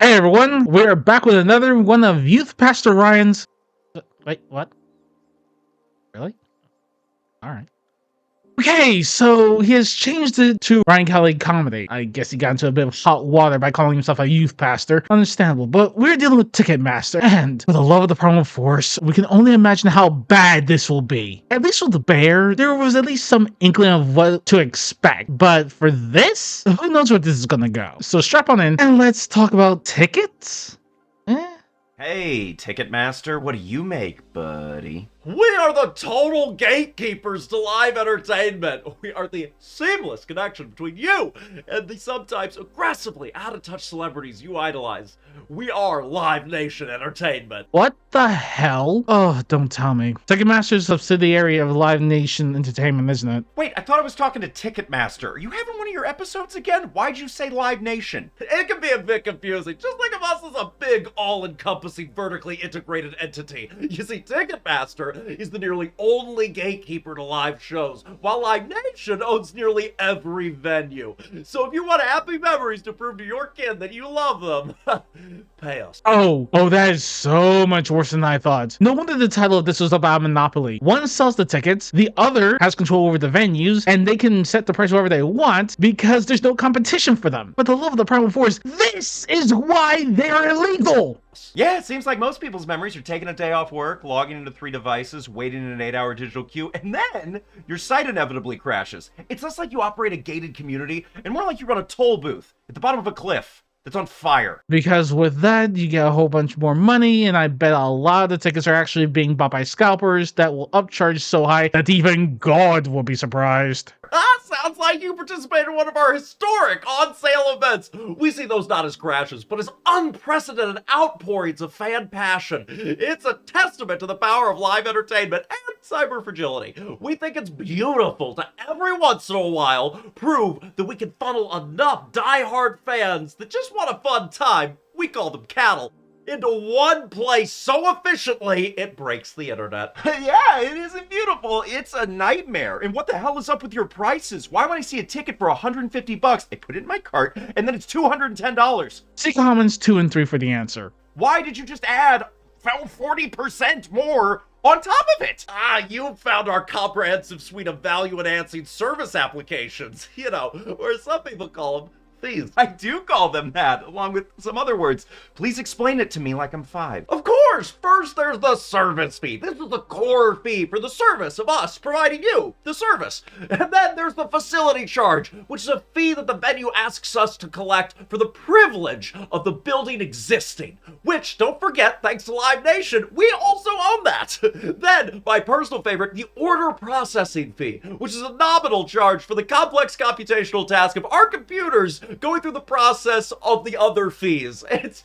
Hey everyone, we're back with another one of Youth Pastor Ryan's... Wait, what? Really? Alright. Okay, so he has changed it to Ryan Kelly Comedy. I guess he got into a bit of hot water by calling himself a youth pastor. Understandable, but we're dealing with Ticketmaster, and with the love of the primal force, we can only imagine how bad this will be. At least with the bear, there was at least some inkling of what to expect, but for this, who knows where this is gonna go. So strap on in, and let's talk about tickets? Hey, Ticketmaster, what do you make, buddy? We are the total gatekeepers to live entertainment. We are the seamless connection between you and the sometimes aggressively out-of-touch celebrities you idolize. We are Live Nation Entertainment. What the hell? Oh, don't tell me. Ticketmaster is a subsidiary of Live Nation Entertainment, isn't it? Wait, I thought I was talking to Ticketmaster. Are you having one of your episodes again? Why'd you say Live Nation? It can be a bit confusing. Just think of us as a big, all-encompassing, vertically integrated entity. You see, Ticketmaster is the nearly only gatekeeper to live shows, while Live Nation owns nearly every venue. So if you want happy memories to prove to your kid that you love them, pay us. Oh, that is so much worse than I thought. No wonder the title of this was about monopoly. One sells the tickets, the other has control over the venues, and they can set the price wherever they want because there's no competition for them. But the love of the primal force, this is why they're illegal! Yeah, it seems like most people's memories are taking a day off work, logging into 3 devices, waiting in an 8-hour digital queue, and then your site inevitably crashes. It's less like you operate a gated community, and more like you run a toll booth at the bottom of a cliff that's on fire. Because with that, you get a whole bunch more money, and I bet a lot of the tickets are actually being bought by scalpers that will upcharge so high that even God will be surprised. Sounds like you participated in one of our historic on-sale events. We see those not as crashes, but as unprecedented outpourings of fan passion. It's a testament to the power of live entertainment and cyber fragility. We think it's beautiful to every once in a while prove that we can funnel enough die-hard fans that just want a fun time, we call them cattle, into one place so efficiently it breaks the internet. Yeah, it isn't beautiful. It's a nightmare. And what the hell is up with your prices? Why when I see a ticket for $150, I put it in my cart, and then it's $210? See comments 2 and 3 for the answer. Why did you just add 40% more on top of it? You found our comprehensive suite of value-enhancing service applications. You know, or as some people call them, fees. I do call them that, along with some other words. Please explain it to me like I'm 5. Of course! First, there's the service fee. This is the core fee for the service of us providing you the service. And then there's the facility charge, which is a fee that the venue asks us to collect for the privilege of the building existing. Which, don't forget, thanks to Live Nation, we also own that. Then, my personal favorite, the order processing fee, which is a nominal charge for the complex computational task of our computers going through the process of the other fees. It's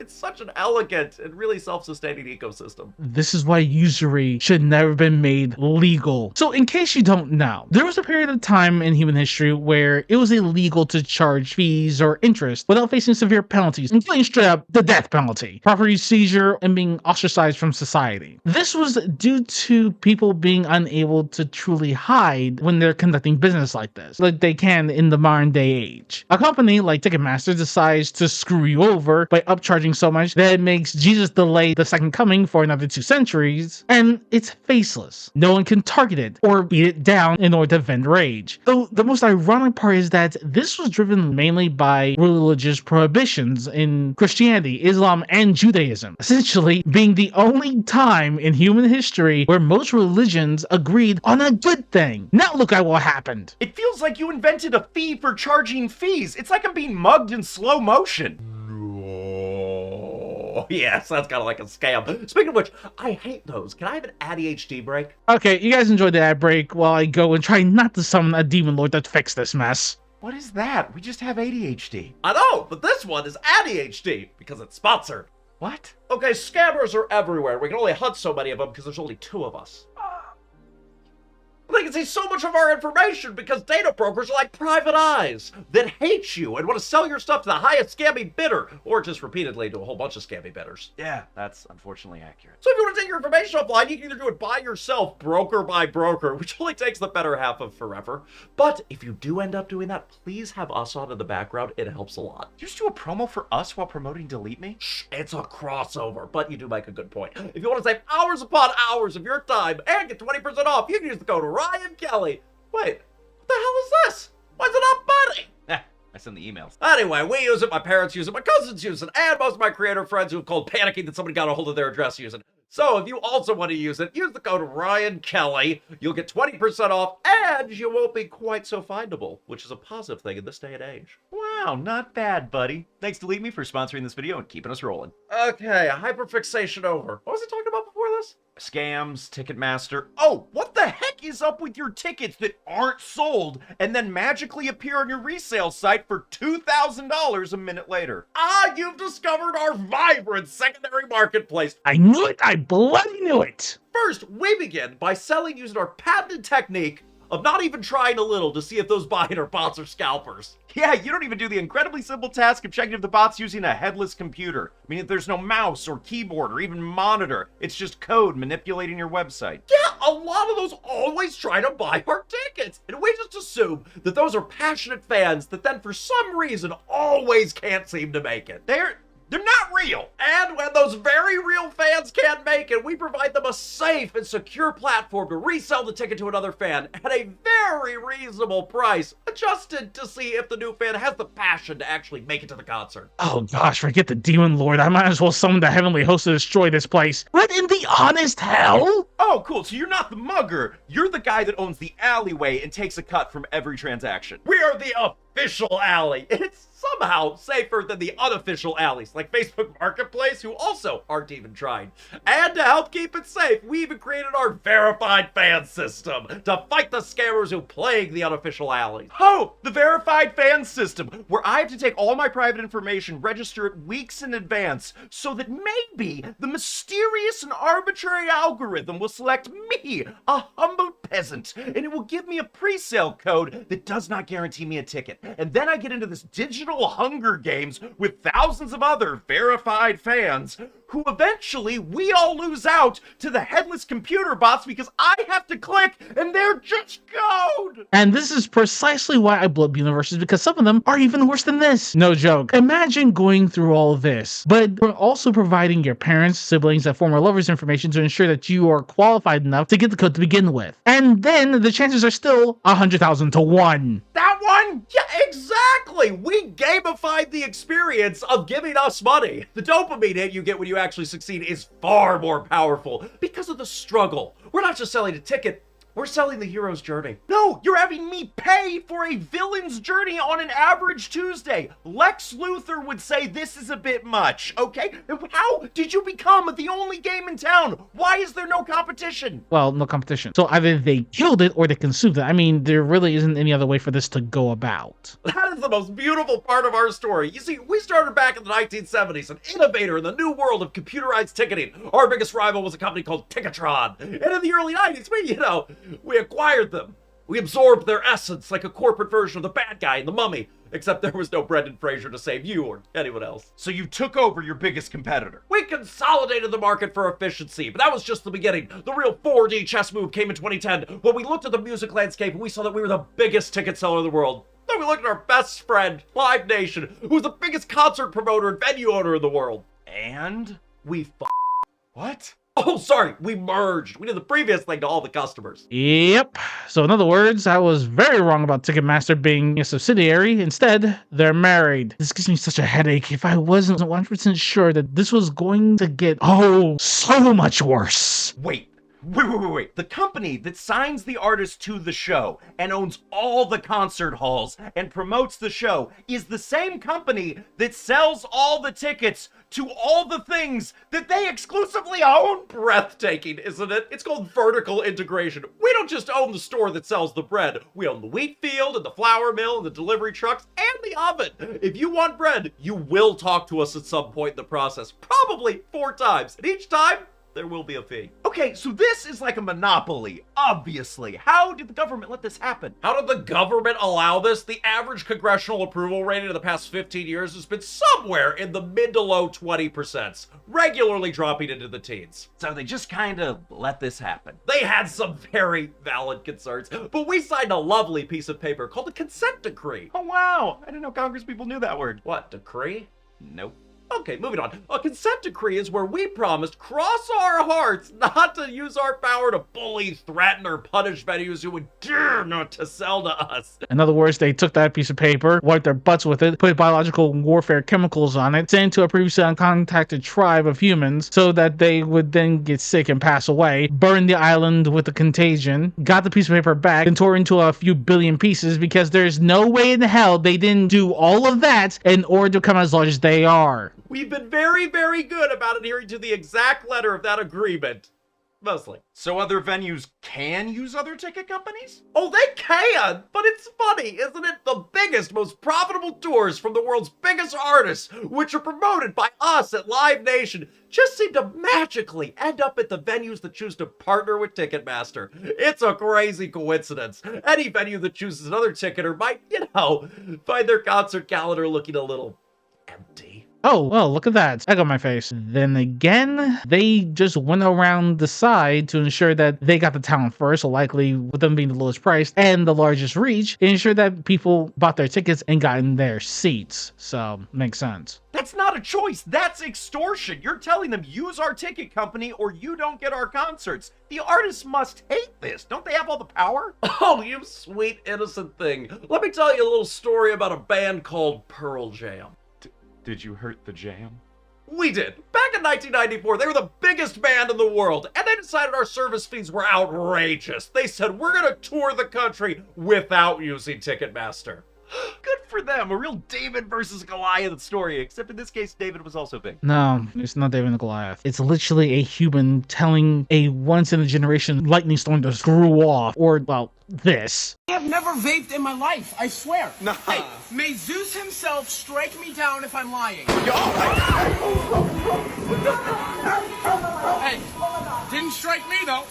such an elegant and really self-sustaining ecosystem. This is why usury should never been made legal. So in case you don't know, there was a period of time in human history where it was illegal to charge fees or interest without facing severe penalties, including straight up the death penalty, property seizure, and being ostracized from society. This was due to people being unable to truly hide when they're conducting business like this, like they can in the modern day age. A company like Ticketmaster decides to screw you over by upcharging so much that it makes Jesus delay the second coming for another 2 centuries, and it's faceless. No one can target it or beat it down in order to vent rage. Though the most ironic part is that this was driven mainly by religious prohibitions in Christianity, Islam, and Judaism, essentially being the only time in human history where most religions agreed on a good thing. Now look at what happened. It feels like you invented a fee for charging fees. It's like I'm being mugged in slow motion. Oh, yes, that's kind of like a scam. Speaking of which, I hate those. Can I have an ADHD break? Okay, you guys enjoy the ad break while I go and try not to summon a demon lord to fix this mess. What is that? We just have ADHD. I know, but this one is ADHD because it's sponsored. What? Okay, scammers are everywhere. We can only hunt so many of them because there's only 2 of us. Think can see so much of our information because data brokers are like private eyes that hate you and want to sell your stuff to the highest scammy bidder, or just repeatedly to a whole bunch of scammy bidders. Yeah, that's unfortunately accurate. So if you want to take your information offline, you can either do it by yourself, broker by broker, which only takes the better half of forever. But if you do end up doing that, please have us on in the background. It helps a lot. You just do a promo for us while promoting Delete Me? Shh, it's a crossover, but you do make a good point. If you want to save hours upon hours of your time and get 20% off, you can use the code Ryan Kelly. Wait, what the hell is this? Why is it not buddy? I send the emails. Anyway, we use it, my parents use it, my cousins use it, and most of my creator friends who have called panicking that somebody got a hold of their address use it. So if you also want to use it, use the code Ryan Kelly. You'll get 20% off, and you won't be quite so findable, which is a positive thing in this day and age. Wow, not bad, buddy. Thanks Delete Me for sponsoring this video and keeping us rolling. Okay, hyperfixation over. What was I talking about before this? Scams, Ticketmaster. Oh, what the heck is up with your tickets that aren't sold and then magically appear on your resale site for $2,000 a minute later? Ah, you've discovered our vibrant secondary marketplace. I knew it! I bloody knew it! First, we begin by selling using our patented technique of not even trying a little to see if those buying are bots or scalpers. Yeah, you don't even do the incredibly simple task of checking if the bot's using a headless computer. I mean, if there's no mouse or keyboard or even monitor, it's just code manipulating your website. Yeah, a lot of those always try to buy our tickets, and we just assume that those are passionate fans that then for some reason always can't seem to make it. They're not real. And when those very real fans can't make it, we provide them a safe and secure platform to resell the ticket to another fan at a very reasonable price, adjusted to see if the new fan has the passion to actually make it to the concert. Oh gosh, forget the Demon Lord. I might as well summon the Heavenly Host to destroy this place. What in the honest hell? Oh, cool. So you're not the mugger. You're the guy that owns the alleyway and takes a cut from every transaction. We are the official alley. It's somehow safer than the unofficial alleys, like Facebook Marketplace, who also aren't even trying. And to help keep it safe, we even created our verified fan system to fight the scammers who plague the unofficial alleys. Oh, the verified fan system, where I have to take all my private information, register it weeks in advance, so that maybe the mysterious and arbitrary algorithm will select me, a humble peasant, and it will give me a pre-sale code that does not guarantee me a ticket. And then I get into this digital Hunger Games with thousands of other verified fans who eventually we all lose out to the headless computer bots because I have to click and they're just code. And this is precisely why I blow up universes, because some of them are even worse than this. No joke. Imagine going through all of this, but you're also providing your parents, siblings, and former lovers information to ensure that you are qualified enough to get the code to begin with. And then the chances are still 100,000 to 1. That one? Yeah, exactly. We gamified the experience of giving us money. The dopamine hit you get when you actually succeed is far more powerful because of the struggle. We're not just selling a ticket, we're selling the hero's journey. No, you're having me pay for a villain's journey on an average Tuesday. Lex Luthor would say this is a bit much, okay? How did you become the only game in town? Why is there no competition? Well, no competition. So either they killed it or they consumed it. I mean, there really isn't any other way for this to go about. That is the most beautiful part of our story. You see, we started back in the 1970s, an innovator in the new world of computerized ticketing. Our biggest rival was a company called Ticketron. And in the early 90s, we acquired them. We absorbed their essence like a corporate version of the bad guy in The Mummy, except there was no Brendan Fraser to save you or anyone else. So you took over your biggest competitor. We consolidated the market for efficiency, but that was just the beginning. The real 4D chess move came in 2010 when we looked at the music landscape and we saw that we were the biggest ticket seller in the world. Then we looked at our best friend, Live Nation, who's the biggest concert promoter and venue owner in the world. And We what? Oh, sorry, we merged. We did the previous thing to all the customers. Yep. So in other words, I was very wrong about Ticketmaster being a subsidiary. Instead, they're married. This gives me such a headache. If I wasn't 100% sure that this was going to get, so much worse. Wait. The company that signs the artist to the show and owns all the concert halls and promotes the show is the same company that sells all the tickets to all the things that they exclusively own. Breathtaking, isn't it? It's called vertical integration. We don't just own the store that sells the bread. We own the wheat field and the flour mill and the delivery trucks and the oven. If you want bread, you will talk to us at some point in the process. Probably 4 times. And each time, there will be a fee. Okay, so this is like a monopoly, obviously. How did the government let this happen? How did the government allow this? The average congressional approval rating of the past 15 years has been somewhere in the mid to low 20%, regularly dropping into the teens. So they just kind of let this happen. They had some very valid concerns, but we signed a lovely piece of paper called a consent decree. Oh, wow. I didn't know Congress people knew that word. What, decree? Nope. Okay, moving on. A consent decree is where we promised, cross our hearts, not to use our power to bully, threaten, or punish venues who would dare not to sell to us. In other words, they took that piece of paper, wiped their butts with it, put biological warfare chemicals on it, sent it to a previously uncontacted tribe of humans so that they would then get sick and pass away, burned the island with the contagion, got the piece of paper back, and tore it into a few billion pieces because there's no way in hell they didn't do all of that in order to become as large as they are. We've been very, very good about adhering to the exact letter of that agreement. Mostly. So other venues can use other ticket companies? Oh, they can! But it's funny, isn't it? The biggest, most profitable tours from the world's biggest artists, which are promoted by us at Live Nation, just seem to magically end up at the venues that choose to partner with Ticketmaster. It's a crazy coincidence. Any venue that chooses another ticketer might, find their concert calendar looking a little empty. Oh, well, look at that. Egg on my face. Then again, they just went around the side to ensure that they got the talent first, so likely with them being the lowest price and the largest reach, ensure that people bought their tickets and got in their seats. So, makes sense. That's not a choice. That's extortion. You're telling them, use our ticket company or you don't get our concerts. The artists must hate this. Don't they have all the power? Oh, you sweet, innocent thing. Let me tell you a little story about a band called Pearl Jam. Did you hurt the jam? We did. Back in 1994, they were the biggest band in the world, and they decided our service fees were outrageous. They said, we're gonna tour the country without using Ticketmaster. Good for them. A real David versus Goliath story, except in this case, David was also big. No, it's not David and Goliath. It's literally a human telling a once-in-a-generation lightning storm to screw off, or, well, this. I have never vaped in my life, I swear. Nah. Hey, may Zeus himself strike me down if I'm lying. Hey, didn't strike me though.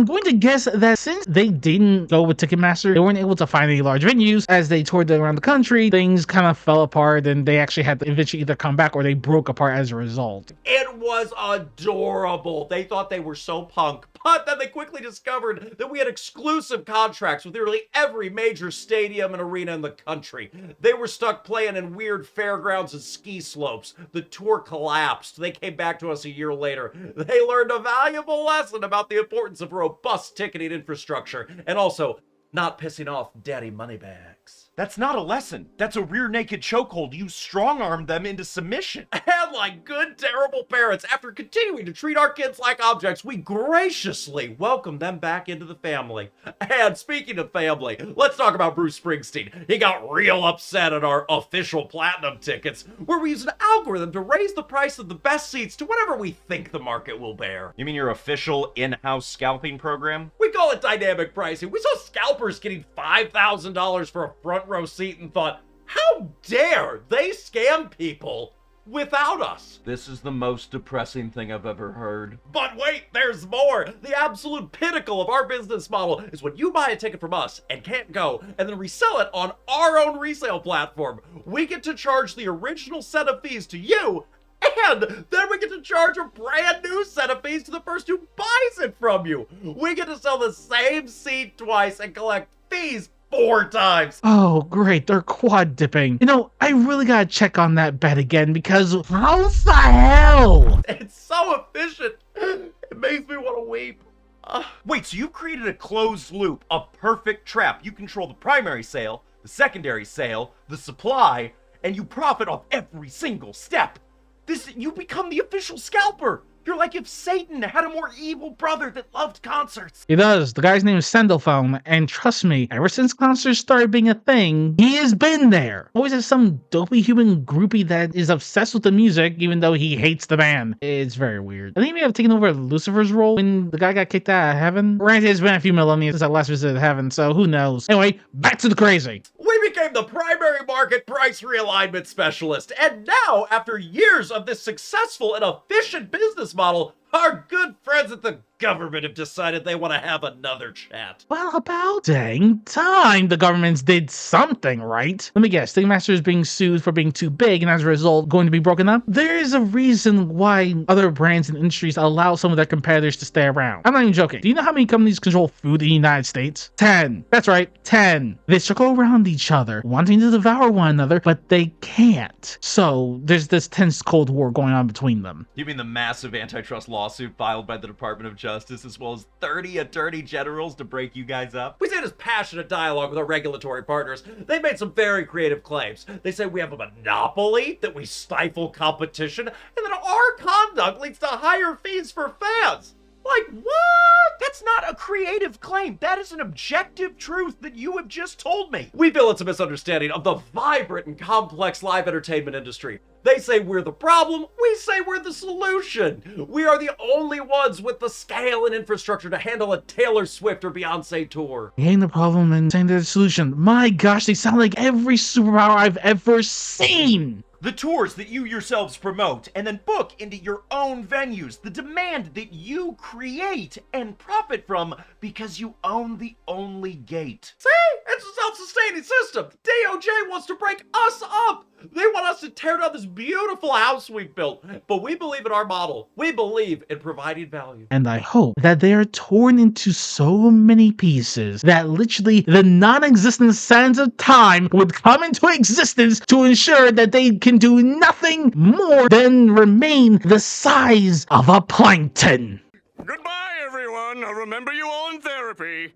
I'm going to guess that since they didn't go with Ticketmaster, they weren't able to find any large venues. As they toured around the country, things kind of fell apart and they actually had to eventually either come back or they broke apart as a result. It was adorable. They thought they were so punk, but then they quickly discovered that we had exclusive contracts with nearly every major stadium and arena in the country. They were stuck playing in weird fairgrounds and ski slopes. The tour collapsed. They came back to us a year later. They learned a valuable lesson about the importance of robust ticketing infrastructure and also not pissing off daddy moneybags. That's not a lesson. That's a rear naked chokehold. You strong-armed them into submission. And like good, terrible parents, after continuing to treat our kids like objects, we graciously welcomed them back into the family. And speaking of family, let's talk about Bruce Springsteen. He got real upset at our official platinum tickets, where we use an algorithm to raise the price of the best seats to whatever we think the market will bear. You mean your official in-house scalping program? We call it dynamic pricing. We saw scalpers getting $5,000 for a front row seat and thought, how dare they scam people without us? This is the most depressing thing I've ever heard. But wait, there's more. The absolute pinnacle of our business model is when you buy a ticket from us and can't go and then resell it on our own resale platform. We get to charge the original set of fees to you, and then we get to charge a brand new set of fees to the person who buys it from you. We get to sell the same seat twice and collect fees 4 times. Oh, great. They're quad dipping. You know, I really gotta check on that bet again because how the hell? It's so efficient. It makes me want to weep. Wait, so you created a closed loop, a perfect trap. You control the primary sale, the secondary sale, the supply, and you profit off every single step. You become the official scalper. You're like if Satan had a more evil brother that loved concerts. He does. The guy's name is Sendelphone, and trust me, ever since concerts started being a thing, he has been there. Always has some dopey human groupie that is obsessed with the music, even though he hates the band. It's very weird. I think he may have taken over Lucifer's role when the guy got kicked out of heaven. Granted, it's been a few millennia since I last visited heaven, so who knows. Anyway, back to the crazy. We became the primary market price realignment specialist. And now, after years of this successful and efficient business model, Our good friends at the government have decided they want to have another chat. Well, about dang time the governments did something, right? Let me guess, Ticketmaster is being sued for being too big and as a result going to be broken up? There is a reason why other brands and industries allow some of their competitors to stay around. I'm not even joking. Do you know how many companies control food in the United States? 10. That's right, 10. They circle around each other, wanting to devour one another, but they can't. So there's this tense Cold War going on between them. You mean the massive antitrust lawsuit filed by the Department of Justice, as well as 30 attorney generals to break you guys up? We see this passionate dialogue with our regulatory partners. They made some very creative claims. They say we have a monopoly, that we stifle competition, and that our conduct leads to higher fees for fans. Like, what? That's not a creative claim. That is an objective truth that you have just told me. We feel it's a misunderstanding of the vibrant and complex live entertainment industry. They say we're the problem, we say we're the solution. We are the only ones with the scale and infrastructure to handle a Taylor Swift or Beyonce tour. Ain't the problem and saying they're the solution. My gosh, they sound like every superpower I've ever seen. The tours that you yourselves promote and then book into your own venues. The demand that you create and profit from because you own the only gate. See? It's a self-sustaining system. DOJ wants to break us up. They want us to tear down this beautiful house we've built. But we believe in our model. We believe in providing value. And I hope that they are torn into so many pieces that literally the non-existent sands of time would come into existence to ensure that they can do nothing more than remain the size of a plankton. Goodbye, everyone. I'll remember you all in therapy.